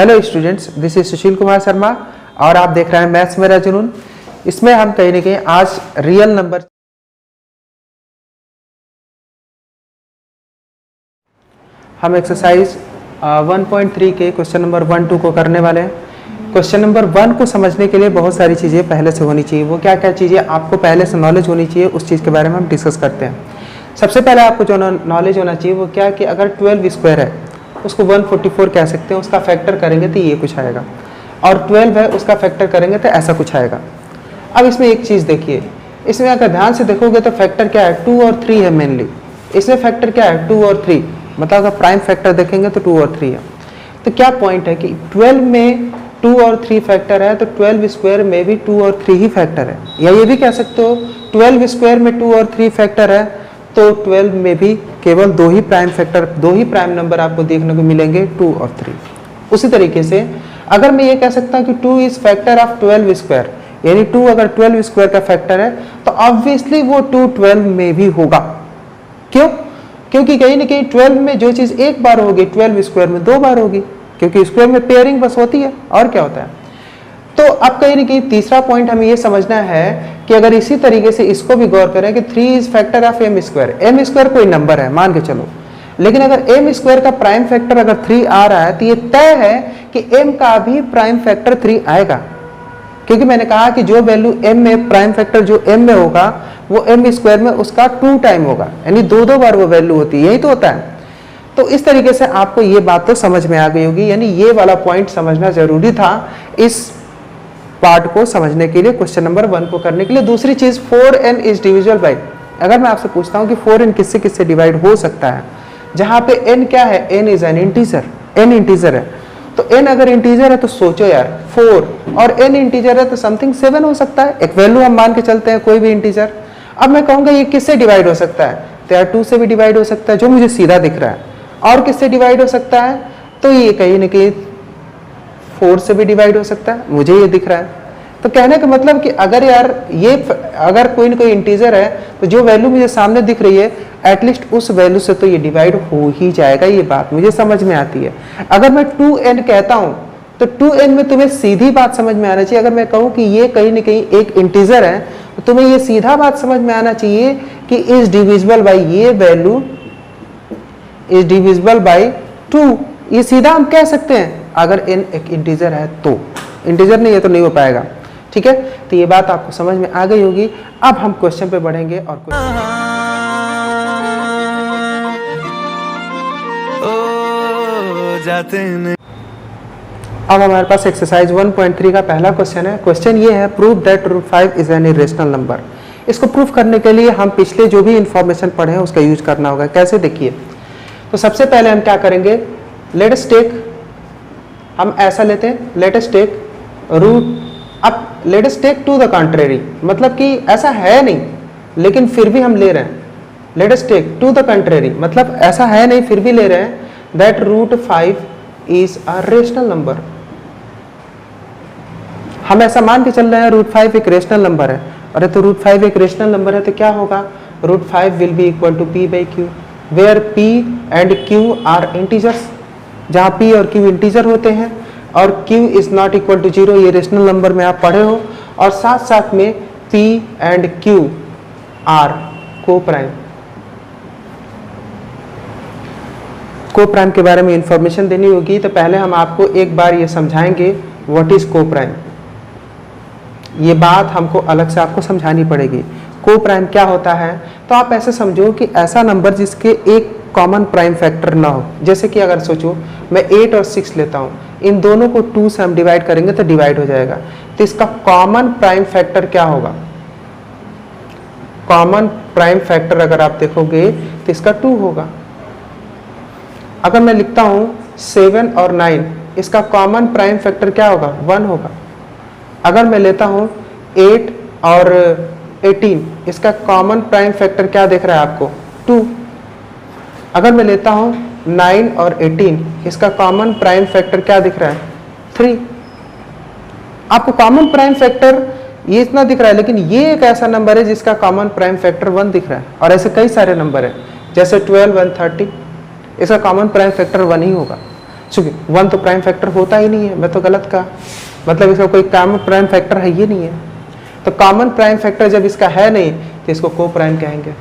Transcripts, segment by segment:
Hello students, this is Sushil Kumar Sharma और आप देख रहे हैं मैथ्स मेरा जुनून। इसमें हम कहीं ना कहीं आज रियल नंबर हम एक्सरसाइज 1.3 के क्वेश्चन नंबर 1, 2 को करने वाले हैं। क्वेश्चन नंबर 1 को समझने के लिए बहुत सारी चीज़ें पहले से होनी चाहिए। वो क्या क्या चीज़ें आपको पहले से नॉलेज होनी चाहिए, उस चीज़ के बारे में हम डिस्कस करते हैं। सबसे पहले आपको जो नॉलेज होना चाहिए वो क्या कि अगर 12 स्क्वायर है उसको 144 कह सकते हैं, उसका फैक्टर करेंगे तो ये कुछ आएगा, और 12 है उसका फैक्टर करेंगे तो ऐसा कुछ आएगा। अब इसमें एक चीज़ देखिए, इसमें अगर ध्यान से देखोगे तो फैक्टर क्या है, 2 और 3 है मेनली। इसमें फैक्टर क्या है, 2 और 3, मतलब अगर प्राइम फैक्टर देखेंगे तो 2 और 3 है। तो क्या पॉइंट है कि 12 में 2 और 3 फैक्टर है, तो 12 स्क्वायर में भी 2 और 3 ही फैक्टर है। या ये भी कह सकते हो 12 स्क्वायर में 2 और 3 फैक्टर है तो 12 में भी केवल 2 ही प्राइम फैक्टर, 2 ही प्राइम नंबर आपको देखने को मिलेंगे, 2 और 3। उसी तरीके से अगर मैं ये कह सकता हूँ कि 2 इज फैक्टर ऑफ 12 स्क्वायर, यानी 2 अगर 12 स्क्वायर का फैक्टर है तो ऑब्वियसली वो 2 12 में भी होगा। क्यों? क्योंकि कहीं ना कहीं 12 में जो चीज़ एक बार होगी 12 स्क्वायर में 2 बार होगी, क्योंकि स्क्वायर में पेयरिंग बस होती है, और क्या होता है। तो अब कहीं ना कहीं तीसरा पॉइंट हमें ये समझना है कि अगर इसी तरीके से इसको भी गौर करें कि 3 is factor of M square. M square कोई नंबर है मान के चलो, लेकिन अगर एम स्क्वायर का प्राइम फैक्टर अगर 3 आ रहा है तो ये तय है कि एम का भी प्राइम फैक्टर 3 आएगा, क्योंकि मैंने कहा कि जो वैल्यू एम में प्राइम फैक्टर जो एम में होगा वो एम स्क्वायर में उसका 2 टाइम होगा, यानी 2 बार वो वैल्यू होती है। यही तो होता है। तो इस तरीके से आपको ये बात तो समझ में आ गई होगी, यानी ये वाला पॉइंट समझना जरूरी था इस पार्ट को समझने के लिए, क्वेश्चन नंबर 1 को करने के लिए। दूसरी चीज 4n इज डिविजिबल बाय, अगर मैं आपसे पूछता हूं कि 4n किससे किससे डिवाइड हो सकता है, जहां पे n क्या है, n is an integer, n integer है। तो n अगर इंटीजर है तो सोचो यार 4 और n इंटीजर है तो समथिंग 7 हो सकता है, एक वैल्यू हम मान के चलते हैं कोई भी इंटीजर। अब मैं कहूंगा ये किससे डिवाइड हो सकता है, तो यार 2 से भी डिवाइड हो सकता है जो मुझे सीधा दिख रहा है, और किससे डिवाइड हो सकता है, तो ये कहीं ना कहीं 4 से भी डिवाइड हो सकता है, मुझे ये दिख रहा है। तो कहने का मतलब कि अगर यार ये अगर कोई ना कोई इंटीजर है तो जो वैल्यू मुझे सामने दिख रही है एटलीस्ट उस वैल्यू से तो ये डिवाइड हो ही जाएगा, ये बात मुझे समझ में आती है। अगर मैं 2n कहता हूं तो 2n में तुम्हें सीधी बात समझ में आना चाहिए। अगर मैं कहूं कि ये कहीं ना कहीं एक इंटीजर है तो तुम्हें ये सीधा बात समझ में आना चाहिए कि इज डिविजिबल बाई, ये वैल्यू इज डिविजिबल बाई 2, ये सीधा हम कह सकते हैं अगर n एक इंटीजर है तो। इंटीजर नहीं है तो नहीं हो पाएगा, ठीक है। तो ये बात आपको समझ में आ गई होगी। अब हम क्वेश्चन पे बढ़ेंगे और अब हमारे पास एक्सरसाइज 1.3 का पहला क्वेश्चन है। क्वेश्चन ये है, prove that root 5 is an irrational number. इसको प्रूफ करने के लिए हम पिछले जो भी इंफॉर्मेशन पढ़े हैं उसका यूज करना होगा। कैसे, देखिए। तो सबसे पहले हम क्या करेंगे, लेट अस टेक, हम ऐसा लेते हैं, लेट अस टेक रूट, अब let us take to the contrary, मतलब कि ऐसा है नहीं लेकिन फिर भी हम ले रहे हैं। Let us take to the contrary, मतलब ऐसा है नहीं फिर भी ले रहे हैं, that root 5 is a rational number. हम ऐसा मान के चल रहे हैं रूट 5 एक रेशनल नंबर है। अरे तो रूट 5 एक रेशनल नंबर है तो क्या होगा, root 5 will be equal to p by q, where p and q are integers, जहां p और q इंटीजर होते हैं और q is not equal to 0, ये रेशनल नंबर में आप पढ़े हो। और साथ साथ में p एंड q आर को प्राइम, को प्राइम के बारे में इंफॉर्मेशन देनी होगी। तो पहले हम आपको एक बार ये समझाएंगे व्हाट इज को प्राइम, ये बात हमको अलग से आपको समझानी पड़ेगी। को प्राइम क्या होता है, तो आप ऐसे समझो कि ऐसा नंबर जिसके एक कॉमन प्राइम फैक्टर ना हो। जैसे कि अगर सोचो मैं 8 और 6 लेता हूँ, इन दोनों को 2 से हम डिवाइड करेंगे तो डिवाइड हो जाएगा, तो इसका कॉमन प्राइम फैक्टर क्या होगा, कॉमन प्राइम फैक्टर अगर आप देखोगे तो इसका 2 होगा। अगर मैं लिखता हूँ 7 और 9, इसका कॉमन प्राइम फैक्टर क्या होगा, 1 होगा। अगर मैं लेता हूँ 8 और 18, इसका कॉमन प्राइम फैक्टर क्या दिख रहा है आपको, 2। अगर मैं लेता हूँ 9 और 18, इसका कॉमन प्राइम फैक्टर क्या दिख रहा है, 3। आपको कॉमन प्राइम फैक्टर ये इतना दिख रहा है, लेकिन ये एक ऐसा नंबर है जिसका कॉमन प्राइम फैक्टर 1 दिख रहा है, और ऐसे कई सारे नंबर हैं जैसे 12 और 30, इसका कॉमन प्राइम फैक्टर 1 ही होगा। चूंकि 1 तो प्राइम फैक्टर होता ही नहीं है, मैं तो गलत कहा, मतलब इसका कोई कॉमन प्राइम फैक्टर है ही नहीं है। तो कॉमन प्राइम फैक्टर जब इसका है नहीं तो इसको को प्राइम कहेंगे,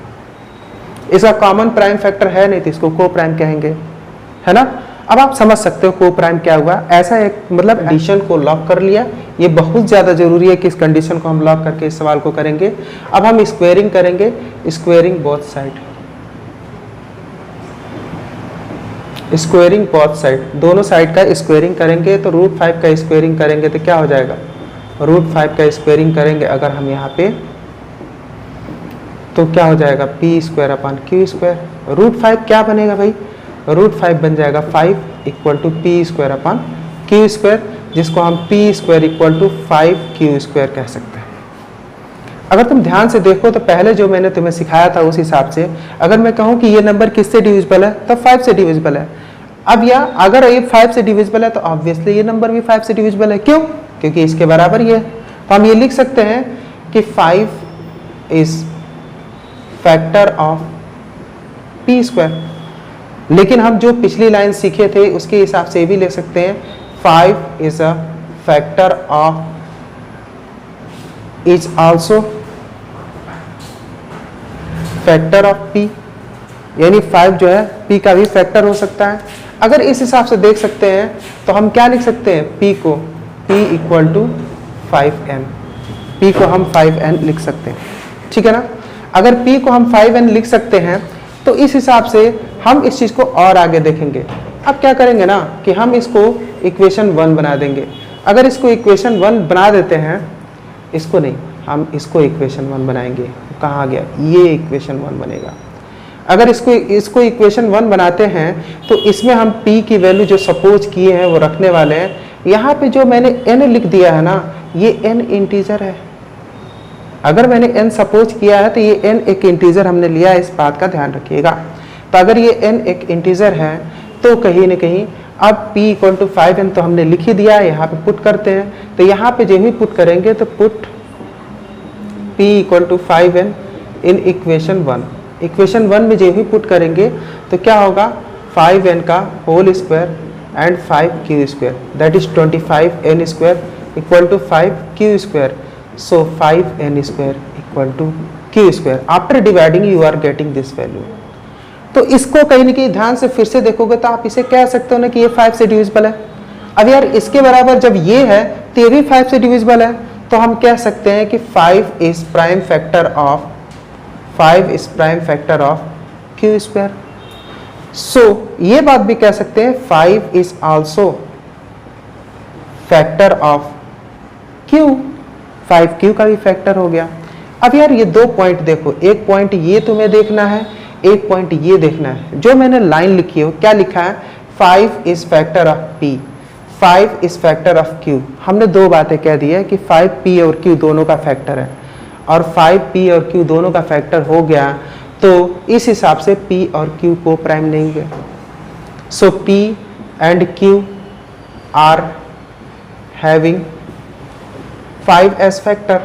इसका कॉमन प्राइम फैक्टर है नहीं तो इसको को प्राइम कहेंगे, है ना। अब आप समझ सकते हो को प्राइम क्या हुआ। ऐसा एक मतलब कंडीशन को लॉक कर लिया, ये बहुत ज़्यादा जरूरी है कि इस कंडीशन को हम लॉक करके इस सवाल को करेंगे। अब हम स्क्वेयरिंग करेंगे, squaring both side, squaring both side, दोनों साइड का स्क्वेयरिंग करेंगे। तो √5 का स्क्वेयरिंग करेंगे तो क्या हो जाएगा, √5 का स्क्वेयरिंग करेंगे अगर हम यहाँ पे, तो क्या हो जाएगा p²/q²। √5 क्या बनेगा भाई, √5 बन जाएगा 5 = p²/q², जिसको हम p² = 5q² कह सकते हैं। अगर तुम ध्यान से देखो तो पहले जो मैंने तुम्हें सिखाया था उस हिसाब से अगर मैं कहूँ कि ये नंबर किससे डिविजिबल है तो 5 से डिविजिबल है। अब या अगर ये 5 से डिविजिबल है तो ऑब्वियसली ये नंबर भी 5 से डिविजिबल है। क्यों, क्योंकि इसके बराबर ये है। तो हम ये लिख सकते हैं कि 5 इज फैक्टर ऑफ p²। लेकिन हम जो पिछली लाइन सीखे थे उसके हिसाब से भी लिख सकते हैं 5 is a factor of, is also factor of p, यानी 5 जो है p का भी फैक्टर हो सकता है। अगर इस हिसाब से देख सकते हैं तो हम क्या लिख सकते हैं, p को p = 5n, p को हम 5n लिख सकते हैं, ठीक है ना। अगर p को हम 5n लिख सकते हैं तो इस हिसाब से हम इस चीज़ को और आगे देखेंगे। अब क्या करेंगे ना कि हम इसको इक्वेशन 1 बना देंगे। अगर इसको इक्वेशन 1 बना देते हैं, इसको नहीं, हम इसको इक्वेशन 1 बनाएंगे। कहाँ गया, ये इक्वेशन 1 बनेगा। अगर इसको इक्वेशन 1 बनाते हैं तो इसमें हम p की वैल्यू जो सपोज किए हैं वो रखने वाले हैं। यहाँ पे जो मैंने n लिख दिया है ना, ये n इंटीजर है। अगर मैंने n सपोज किया है तो ये n एक इंटीजर हमने लिया है, इस बात का ध्यान रखिएगा। तो अगर ये n एक इंटीजर है तो कहीं ना कहीं अब p = 5n तो हमने लिख ही दिया है, यहाँ पे पुट करते हैं। तो यहाँ पे जब भी पुट करेंगे तो put p = 5n in equation 1। Equation 1 में जब भी पुट करेंगे तो क्या होगा, 5n का whole square and 5q², that is 25n² = 5q²। So 5n² = q²। After dividing you are getting this value। तो इसको कहीं ना कहीं ध्यान से फिर से देखोगे तो आप इसे कह सकते हो ना कि ये 5 से डिविजिबल है। अब यार इसके बराबर जब ये है तो ये भी 5 से डिविजिबल है, तो हम कह सकते हैं कि 5 is prime factor of q²। सो ये बात भी कह सकते हैं 5 is also factor of q, 5q का भी फैक्टर हो गया। अब यार ये दो पॉइंट देखो, एक पॉइंट ये तुम्हें देखना है, एक पॉइंट ये देखना है। जो मैंने लाइन लिखी है क्या लिखा है, 5 is factor of p, 5 is factor of q। हमने दो बातें कह दी है कि 5p और q दोनों का फैक्टर है, और 5p और q दोनों का फैक्टर हो गया तो इस हिसाब से p और q को प्राइम नहीं है। So p and q are having 5 as factor.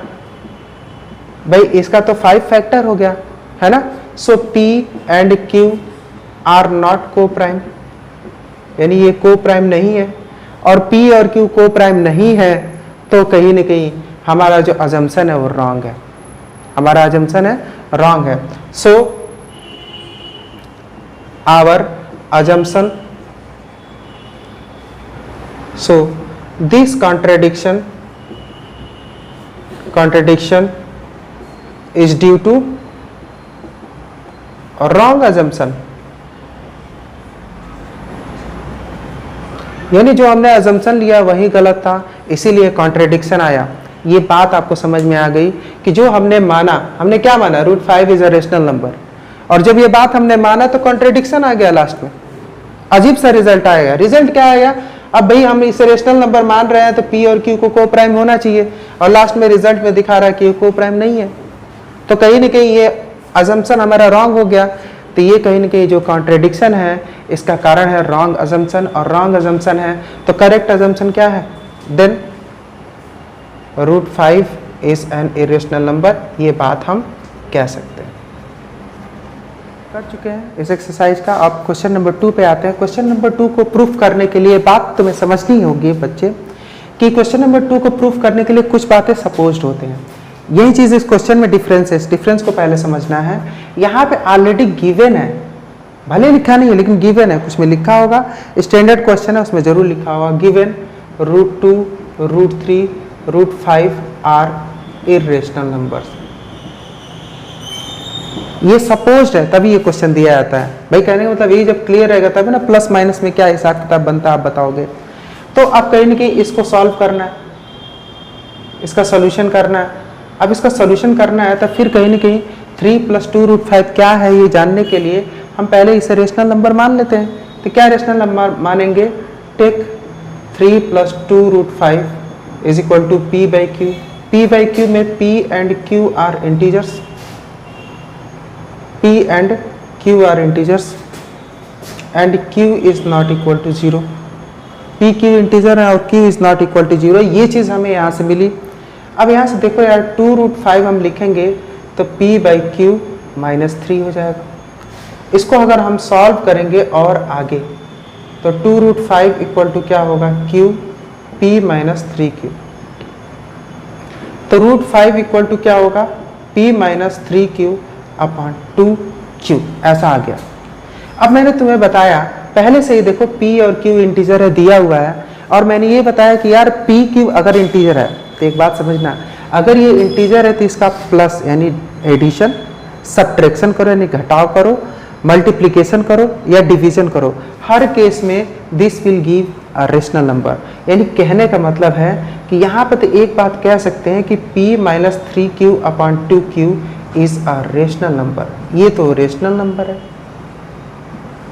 भाई इसका तो 5 फैक्टर हो गया है ना। So p and q are not coprime, यानी ये को प्राइम नहीं है। और p और q को प्राइम नहीं है तो कहीं ना कहीं हमारा जो अजम्पशन है वो रॉन्ग है, हमारा अजम्पशन है रॉन्ग है। So our assumption, so this contradiction is due to wrong assumption। यानी जो हमने assumption लिया वही गलत था, इसीलिए contradiction आया। ये बात आपको समझ में आ गई कि जो हमने माना, हमने क्या माना, √5 इज अ रेशनल नंबर, और जब ये बात हमने माना तो contradiction आ गया, लास्ट में अजीब सा रिजल्ट आएगा। रिजल्ट क्या आएगा, अब भाई हम इसे रेशनल नंबर मान रहे हैं तो p और q को को प्राइम होना चाहिए, और लास्ट में रिजल्ट में दिखा रहा है कि को प्राइम नहीं है। तो कहीं ना कहीं ये अजम्पशन हमारा रॉन्ग हो गया। तो ये कहीं ना कहीं जो कॉन्ट्रेडिक्शन है इसका कारण है रॉन्ग अजम्पशन, और रॉन्ग अजम्पशन है तो करेक्ट अजम्पशन क्या है, then √5 is an irrational number, ये बात हम कह सकते हैं। कर चुके हैं इस एक्सरसाइज का। अब क्वेश्चन नंबर 2 पे आते हैं। क्वेश्चन नंबर 2 को प्रूफ करने के लिए बात तुम्हें समझनी होगी बच्चे कि क्वेश्चन नंबर 2 को प्रूफ करने के लिए कुछ बातें सपोज्ड होते हैं। यही चीज़ इस क्वेश्चन में डिफरेंस को पहले समझना है। यहाँ पे ऑलरेडी गिवन है, भले लिखा नहीं है लेकिन गिवन है, कुछ में लिखा होगा, स्टैंडर्ड क्वेश्चन है उसमें जरूर लिखा होगा गिवन √2, √3, √5 आर इर्रेशनल नंबर्स। ये सपोज्ड है तभी ये क्वेश्चन दिया जाता है। भाई कहने का मतलब ये जब क्लियर रहेगा तभी ना प्लस माइनस में क्या हिसाब किताब बनता है आप बताओगे। तो अब कहीं ना कहीं इसको सॉल्व करना है, इसका सोल्यूशन करना है। अब इसका सोल्यूशन करना है तो फिर कहीं ना कहीं 3 + 2 √5 क्या है ये जानने के लिए हम पहले इसे रेशनल नंबर मान लेते हैं। तो क्या रेशनल नंबर मानेंगे? Take 3 + 2 √5 = p/q। p/q में p and q are integers, p and q are integers and q is not equal to 0। p q integer है और q is not equal to 0। ये चीज़ हमें यहाँ से मिली। अब यहाँ से देखो यार 2 √5 हम लिखेंगे तो p/q -3 हो जाएगा। इसको अगर हम सॉल्व करेंगे और आगे तो 2 √5 = क्या होगा? q p - 3q। तो √5 = क्या होगा? p - 3q अपॉन 2q, ऐसा आ गया। अब मैंने तुम्हें बताया पहले से ही देखो p और q इंटीजर है दिया हुआ है और मैंने ये बताया कि यार p q अगर इंटीजर है तो एक बात समझना, अगर ये इंटीजर है तो इसका प्लस यानी एडिशन, सब्ट्रैक्शन करो यानी घटाव करो, मल्टीप्लिकेशन करो या डिवीजन करो, हर केस में this will give a rational number. यानी कहने का मतलब है कि यहाँ पर तो एक बात कह सकते हैं कि p - 3q upon 2q is a rational number. ये तो रेशनल नंबर है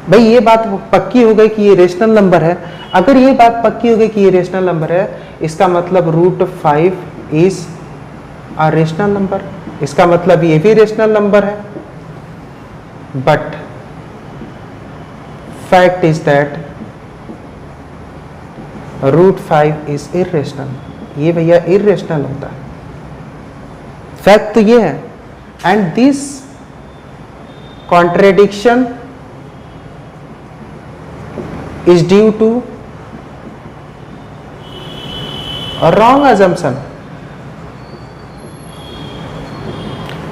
भाई, ये बात पक्की हो गई कि ये रेशनल नंबर है। अगर ये बात पक्की हो गई कि ये रेशनल नंबर है, इसका मतलब √5 इज अ रेशनल नंबर, इसका मतलब ये भी रेशनल नंबर है। But fact is that √5 is irrational. ये भैया इर्रेशनल होता है, फैक्ट तो ये है। And this contradiction is due to a wrong assumption।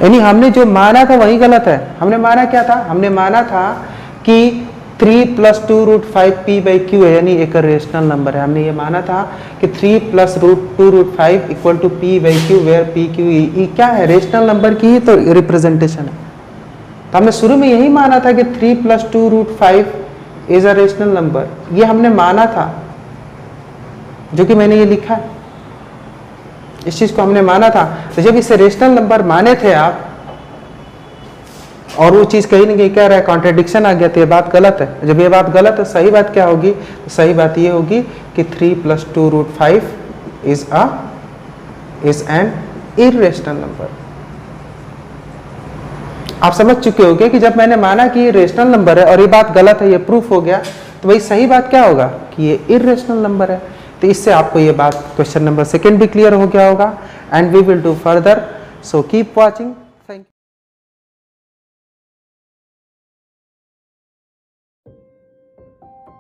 यानी हमने जो माना था वही गलत है। हमने माना क्या था? हमने माना था कि 3 + 2 √5 p/q है, यानी एक रेशनल नंबर है। हमने ये माना था कि 3 + √2 √5 = p/q वेयर p/q ये क्या है? रेशनल नंबर की ही तो रिप्रेजेंटेशन है। तो हमने शुरू में यही माना था कि 3 + 2 √5 इज अ रेशनल नंबर, ये हमने माना था, जो कि मैंने ये लिखा है, इस चीज को हमने माना था। तो जब इसे रेशनल नंबर माने थे आप और वो चीज़ कहीं ना कहीं कह रहा है कॉन्ट्रडिक्शन आ गया, तो ये बात गलत है। जब ये बात गलत है, सही बात क्या होगी? तो सही बात ये होगी कि 3 + 2 √5 इज एन इर्रेशनल नंबर। आप समझ चुके होंगे कि जब मैंने माना कि ये रेशनल नंबर है और ये बात गलत है, ये प्रूफ हो गया, तो भाई सही बात क्या होगा कि ये इर्रेशनल नंबर है। तो इससे आपको ये बात क्वेश्चन नंबर 2 भी क्लियर हो गया होगा। And we will do further, so keep watching.